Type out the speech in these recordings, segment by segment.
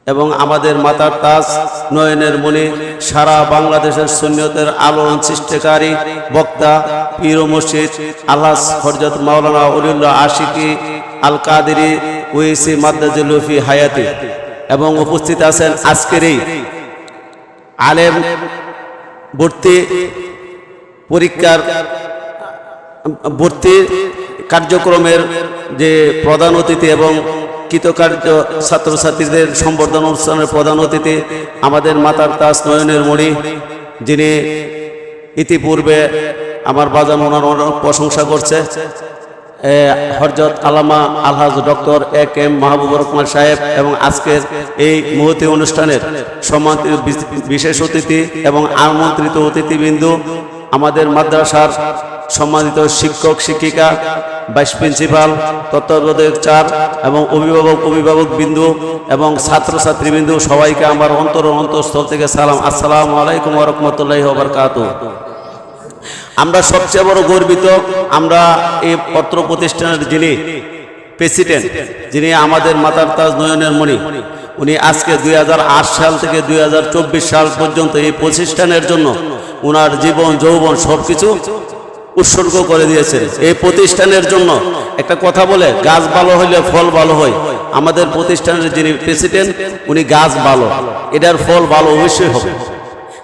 এবং আমাদের মাতার তাজ নয়নের মণি সারা বাংলাদেশের সুন্নিয়তের আলোড়ন সৃষ্টিকারী বক্তা পীর ও মুর্শিদ আলহাজ হযরত মাওলানা ওলিউল্লাহ আশিকি আল কাদেরী ওয়েসি মাদ্দাজিল্লাহু ফি হায়াতি। এবং উপস্থিত আছেন আজকের এই আলেম ভর্তি পরীক্ষার ভর্তি কার্যক্রমের যে প্রধান অতিথি এবং কৃতকার্য ছাত্রছাত্রীদের সম্বর্ধনা অনুষ্ঠানের প্রধান অতিথি আমাদের মাতার তাজ নয়নের মণি, যিনি ইতিপূর্বে আমার বাজান ওনার অনেক প্রশংসা করছে, হযরত আল্লামা আলহাজ ডক্টর এ.কে.এম মাহবুবুর রহমান সাহেব। এবং আজকের এই মহতী অনুষ্ঠানের সম্মানিত বিশেষ অতিথি এবং আমন্ত্রিত অতিথিবৃন্দ, আমাদের মাদ্রাসার সম্মানিত শিক্ষক শিক্ষিকা, ভাইস প্রিন্সিপাল, তত্ত্বাবধায়ক চার এবং অভিভাবক বিন্দু এবং ছাত্রছাত্রীবৃন্দ, সবাইকে আমার অন্তঃস্থল থেকে সালাম। আসসালামু আলাইকুম ওয়া রাহমাতুল্লাহি ওয়া বারাকাতুহু। আমরা সবচেয়ে বড় গর্বিত, আমরা এই পত্র প্রতিষ্ঠানের যিনি প্রেসিডেন্ট, যিনি আমাদের মাতার তাজ নয়নের মণি, উনি আজকে 2008 সাল থেকে 2024 সাল পর্যন্ত এই প্রতিষ্ঠানের জন্য ওনার জীবন যৌবন সবকিছু উৎসর্গ করে দিয়েছেন এই প্রতিষ্ঠানের জন্য। একটা কথা বলে, গাছ ভালো হইলে ফল ভালো হয়। আমাদের প্রতিষ্ঠানের যিনি প্রেসিডেন্ট, উনি গাছ ভালো, এটার ফল ভালো অবশ্যই হবে।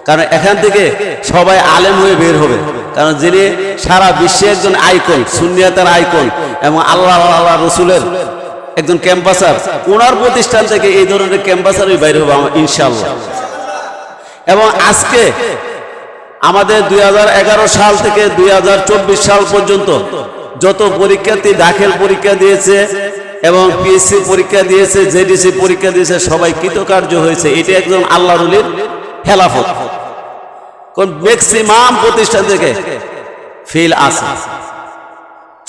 কারণ এখান থেকে সবাই আলেম হয়ে বের হবে, কারণ যিনি সারা বিশ্বে একজন আইকন, সুন্নিয়তের আইকন এবং আল্লাহ রসুলের একজন ক্যাম্পাসার, ওনার প্রতিষ্ঠান থেকে এই ধরনের ক্যাম্পাসারই বাইরে হবে ইনশাআল্লাহ। এবং আজকে আমাদের 2011 সাল থেকে 2024 সাল পর্যন্ত যত পরীক্ষার্থী দাখিল পরীক্ষা দিয়েছে এবং পিএসসি পরীক্ষা দিয়েছে, জেডিসি পরীক্ষা দিয়েছে, সবাই কৃতকার্য হয়েছে। এটা একজন আল্লাহর ওলির খেলাফত। কোন ম্যাক্সিমাম প্রতিষ্ঠান থেকে ফেল আছে,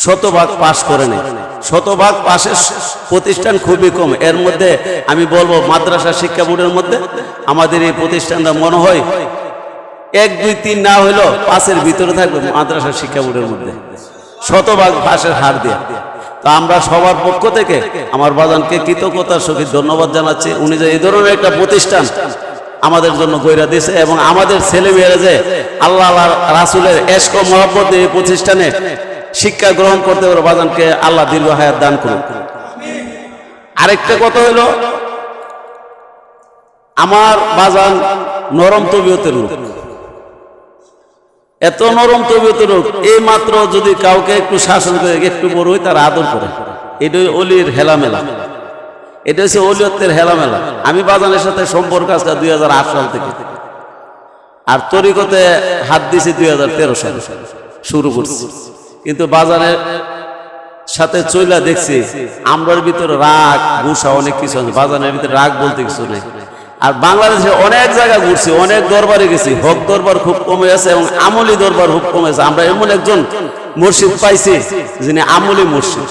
শতভাগ পাস করে নেই। শতভাগ পাশের প্রতিষ্ঠান খুবই কম। এর মধ্যে আমি বলবো মাদ্রাসা শিক্ষা বোর্ডের মধ্যে আমাদের এই প্রতিষ্ঠানটা মনে হয় 1, 2, 3 না হইলো 5-এর ভিতরে থাকবে মাদ্রাসা শিক্ষা বোর্ডের মধ্যে, শতভাগ পাশের হার দিয়ে। তা আমরা সবার পক্ষ থেকে আমার বাজানকে কৃতজ্ঞতার সহিত ধন্যবাদ জানাচ্ছি, উনি যে এই ধরনের একটা প্রতিষ্ঠান আমাদের জন্য গইরা দিয়েছে এবং আমাদের ছেলে মেয়েরা যে আল্লাহ রাসূলের ইশক ও মহব্বত এই প্রতিষ্ঠানে শিক্ষা গ্রহণ করতে পারে, বাজানকে আল্লাহ দীর্ঘ হায়াত দান করুন। আরেকটা কথা হলো, আমার বাজান নরম তবিয়তের লোক, এত নরম তবিয়তের লোক, এই মাত্র যদি কাউকে একটু শাসন করে, একটু বড় হয় তার আদর করে। এটাই অলির হেলামেলা, এটা হচ্ছে অলিয়তের হেলামেলা। আমি বাজানের সাথে সম্পর্ক আছে 2008 সাল থেকে, আর তরিকতে হাত দিয়েছি 2013 সালে শুরু করছি। কিন্তু বাজানের সাথে চইলা দেখছি আমরার ভিতরে রাগ গুসা অনেক কিছু আছে, বাজানের ভিতরে রাগ বলতে কিছু নেই। আর বাংলাদেশে অনেক জায়গা ঘুরছি, অনেক দরবারে গেছি, হক দরবার খুব কমে আছে এবং আমলি দরবার খুব কমে আছে। আমরা এমন একজন মুর্শিদ পাইছি যিনি আমলি মুর্শিদ,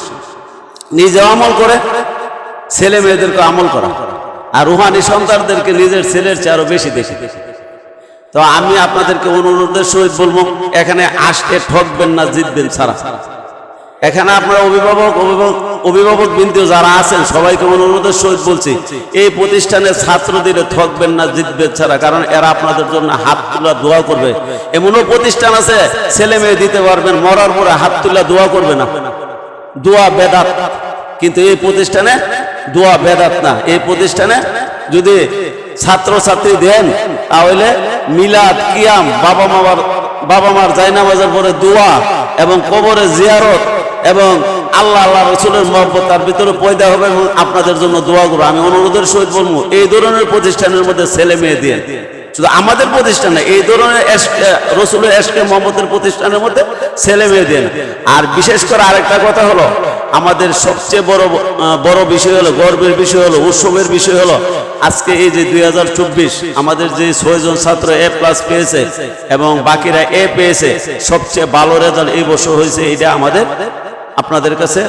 নিজে আমল করে, ছেলে মেয়েদেরকে আমল করা, আর রুহানি সন্তানদেরকে নিজের ছেলের চেয়ে আরো বেশি দেখি। তো আমি আপনাদেরকে অনুরোধের সহিত বলবো, এখানে আসতে ঠকবেন না, জিতবেন ছাড়া। এখানে আপনারা অভিভাবক বিন্দু যারা আছেন সবাইকে অনুরোধের সহিত বলছি, এই প্রতিষ্ঠানের ছাত্রদের ঠকবেন না, জিতবেন ছাড়া। কারণ এরা আপনাদের জন্য হাত তুলা দোয়া করবে। এমনও প্রতিষ্ঠান আছে ছেলে মেয়ে দিতে পারবেন, মরার পরে হাত তুলা দোয়া করবে না, দোয়া বেদাত। কিন্তু এই প্রতিষ্ঠানে দোয়া বেদাত না। এই প্রতিষ্ঠানে যদি ছাত্রছাত্রী দেন তাহলে মিলাদ, কিয়াম, বাবা মার জায়নামাজের পরে দোয়া এবং কবরে জিয়ারত এবং আল্লাহ রাসূলের মহব্বত তার ভিতরে পয়দা হবে এবং আপনাদের জন্য দোয়া করবো। আমি অনুরোধের সহিত বলবো, এই ধরনের প্রতিষ্ঠানের মধ্যে ছেলে মেয়ে দিয়ে, শুধু আমাদের প্রতিষ্ঠানে এই ধরনের রাসূলের ইশকে মহব্বতের প্রতিষ্ঠানের মধ্যে ছেলে মেয়ে দিয়ে। আর বিশেষ করে আরেকটা কথা হলো, আমাদের সবচেয়ে বড় বিষয় হলো, গর্বের বিষয় হলো, উৎসবের বিষয় হলো, আজকে এই যে 2024 আমাদের যে 6 জন ছাত্র A+ পেয়েছে এবং বাকিরা A পেয়েছে, সবচেয়ে ভালো রেজাল্ট এই বছর হয়েছে। এটা আমাদের আপনাদের কাছে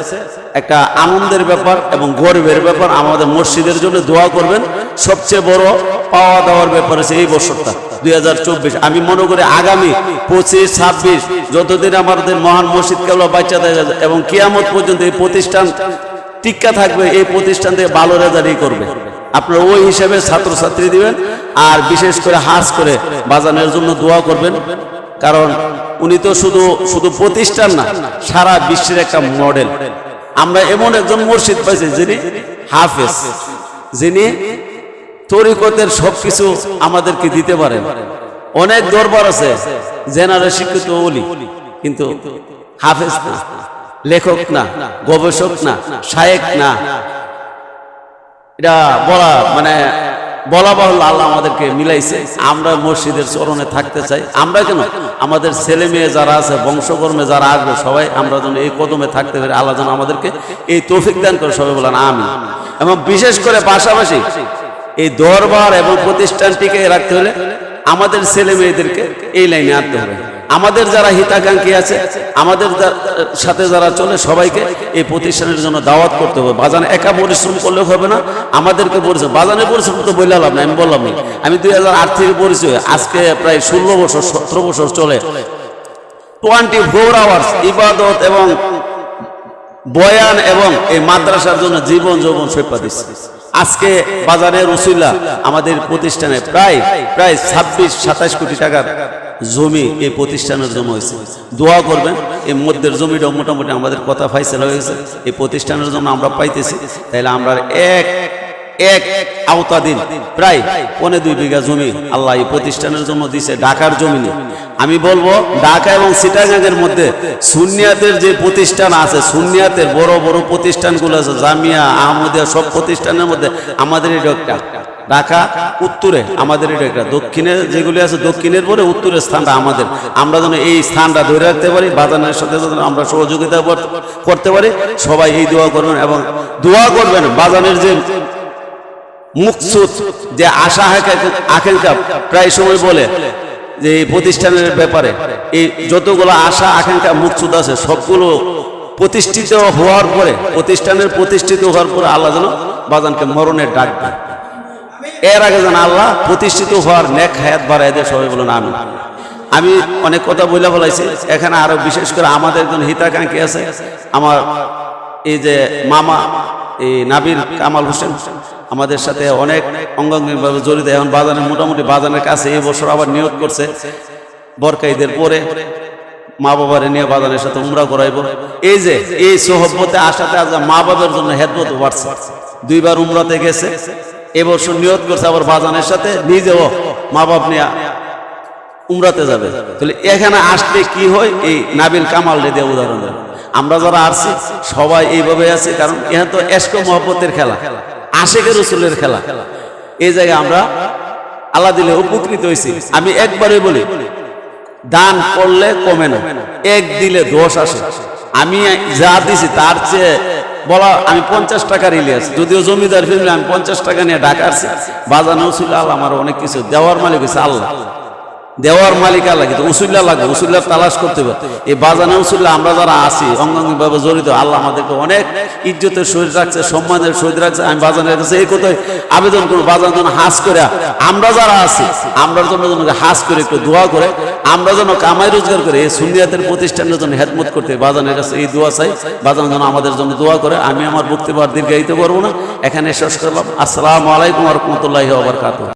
একটা আনন্দের ব্যাপার এবং গর্বের ব্যাপার। আমাদের মসজিদের জন্য দোয়া করবেন। সবচেয়ে বড় পাওয়া দেওয়ার ব্যাপার হচ্ছে এই বছরটা 2024। আমি মনে করি আগামী 25, 26 যতদিন আমাদের মহান মসজিদ কেবল বাচ্চা দেয় এবং কিয়ামত পর্যন্ত এই প্রতিষ্ঠান টিকা থাকবে, এই প্রতিষ্ঠান থেকে ভালো রেজাল্টই করবে। আপনারা ওই হিসাবে ছাত্রছাত্রী দিবেন। আর বিশেষ করে হাজ করে বাজানের জন্য দোয়া করবেন, কারণ উনি তো শুধু শুধু প্রতিষ্ঠান না, সারা বিশ্বের একটা মডেল। আমরা এমন একজন মুর্শিদ পাইছি যিনি হাফেজ, যিনি তরিকতের সবকিছু আমাদেরকে দিতে পারেন। অনেক দরবার আছে জেনারেল শিক্ষিত ওলি, কিন্তু হাফেজ না, লেখক না, গবেষক না, শায়েক না। এটা বলা মানে বলা বাহুল্য, আল্লাহ আমাদেরকে মিলাইছে। আমরা মসজিদের চরণে থাকতে চাই। আমরা কেন, আমাদের ছেলে মেয়ে যারা আছে, বংশকর্মে যারা আসবে, সবাই আমরা যেন এই কদমে থাকতে পারি। আল্লাহ যেন আমাদেরকে এই তৌফিক দান করে, সবাই বলেন আমিন। এবং বিশেষ করে পাশাপাশি এই দরবার এবং প্রতিষ্ঠানটিকে রাখতে হলে আমাদের ছেলে মেয়েদেরকে এই লাইনে আনতে হবে। আমাদের যারা হিতাকাঙ্ক্ষী আছে, আমাদের সাথে যারা চলে, সবাইকে এই প্রতিষ্ঠানের জন্য দাওয়াত করতে হবে। বাজান একা পরিশ্রম করলে হবে না, আমাদেরকে পরিশ্রম, বাজানের পরিশ্রম তো বললাম না, আমি বললাম না। আমি 2008 থেকে পরিচয়, আজকে প্রায় 16 বছর 17 বছর চলে 24 আওয়ার্স ইবাদত এবং বয়ান এবং এই মাদ্রাসার জন্য জীবন যৌবন সৈপা দিচ্ছে। আজকে বাজারের উসিলা আমাদের প্রতিষ্ঠানে প্রায় 26-27 কোটি টাকার জমি এই প্রতিষ্ঠানের জন্য হয়েছে। দোয়া করবেন, এই মধ্যের জমিটা মোটামুটি আমাদের কথা ফাইসালা হয়ে গেছে, এই প্রতিষ্ঠানের জন্য আমরা পাইতেছি। তাইলে আমরা এক আওতাধীন প্রায় 1.25 বিঘা জমি আল্লাহ এই প্রতিষ্ঠানের জন্য দিছে, ঢাকার জমিনে। আমি বলবো ঢাকা এবং চিটাগাংয়ের মধ্যে সুন্নিয়াতের যে প্রতিষ্ঠান আছে, সুন্নিয়াতের বড় বড় প্রতিষ্ঠানগুলো আছে, জামিয়া, আহমদিয়া, সব প্রতিষ্ঠানের মধ্যে আমাদের এটা একটা। ঢাকা উত্তরে আমাদের এটা একটা, দক্ষিণে যেগুলি আছে দক্ষিণের পরে উত্তরের স্থানটা আমাদের। আমরা যেন এই স্থানটা ধরে রাখতে পারি, বাজানের সাথে যেন আমরা সহযোগিতা করতে পারি। সবাই এই দোয়া করবেন এবং দোয়া করবেন বাজানের যে মুকসুদ, যে আশা আকাঙ্ক্ষা প্রায় সময় বলে যে এই প্রতিষ্ঠানের ব্যাপারে, এই যতগুলো আশা আকাঙ্ক্ষা মুকসুদ আছে সবগুলো প্রতিষ্ঠিত হওয়ার পরে, প্রতিষ্ঠানের প্রতিষ্ঠিত হওয়ার পরে আল্লাহ যেন বাজানকে মরণের ডাক দেয়। এর আগে যেন আল্লাহ প্রতিষ্ঠিত হওয়ার নেক হায়াত বাড়ায় দেয়। সবাই বলুন আমিন। আমি অনেক কথা বলে ফেলাইছি, এখানে আরো বিশেষ করে আমাদের একজন হিতাকাঙ্ক্ষী আছে, আমার এই যে মামা এই নাবির কামাল হোসেন, আমাদের সাথে অনেক অঙ্গাঙ্গিভাবে জড়িত। এখন বাজানের মোটামুটি বাজানের কাছে এই বছর আবার নিয়োগ করছে, বরকা ঈদের পরে মা বাবারে নিয়ে বাজানের সাথে উমরা করাইব। এই যে এই সোহবতে আসাতে আজ মা বাবার জন্য হেদমত বাড়ছে। 2 বার উমরাতে গেছে, এবছর নিয়োগ করছে আবার বাজানের সাথে নিজেও মা বাপ নিয়ে উমরাতে যাবে। তাহলে এখানে আসলে কি হয়, এই নাবিল কামাল দিয়ে উদাহরণ দেয়। আমরা যারা আসছি সবাই এইভাবে আছে, কারণ এখানে তো এশক মহব্বতের খেলা, আশেকের রসুলের খেলা। এই জায়গায় আমরা আল্লাহ দিলে উপকৃত হয়েছি। আমি একবারে বলি, দান করলে কমে না, এক দিলে 10 আসে। আমি যা দিছি তার চেয়ে বলা, আমি 50 টাকার ইলিয়াস, যদিও জমিদার ফ্যামিলি, আমি 50 টাকা নিয়ে ঢাকা আসছি। বাজানো ছিল আল্লাহ, আমার অনেক কিছু দেওয়ার মালিক হয়েছে আল্লাহ, দেওয়ার মালিক আল্লাহ, কিন্তু উসুল্লাহ লাগবে, উসুল্লাহ তালাশ করতে হবে। এই বাজানে উসুল্লাহ আমরা যারা আছি অঙ্গাঙ্গিভাবে জড়িত, আল্লাহ আমাদেরকে অনেক ইজ্জতের সহিত রাখছে, সম্মানের সহিত রাখছে। আমি বাজানের কাছে এই কথাই আবেদন করবো, বাজার জন্য হাজ করে আমরা যারা আছি, আমরা জন্য হাজ করে একটু দোয়া করে আমরা যেন কামাই রোজগার করে এই সুন্নিয়াতের প্রতিষ্ঠানের জন্য হেদমত করতে, বাজানের কাছে এই দোয়া চাই। বাজার যেন আমাদের জন্য দোয়া করে। আমি আমার বক্তব্য আর দীর্ঘায়িত করবো না, এখানে শেষ করলাম। আসসালামু আলাইকুম ওয়া রাহমাতুল্লাহি ওয়া বারাকাতুহু।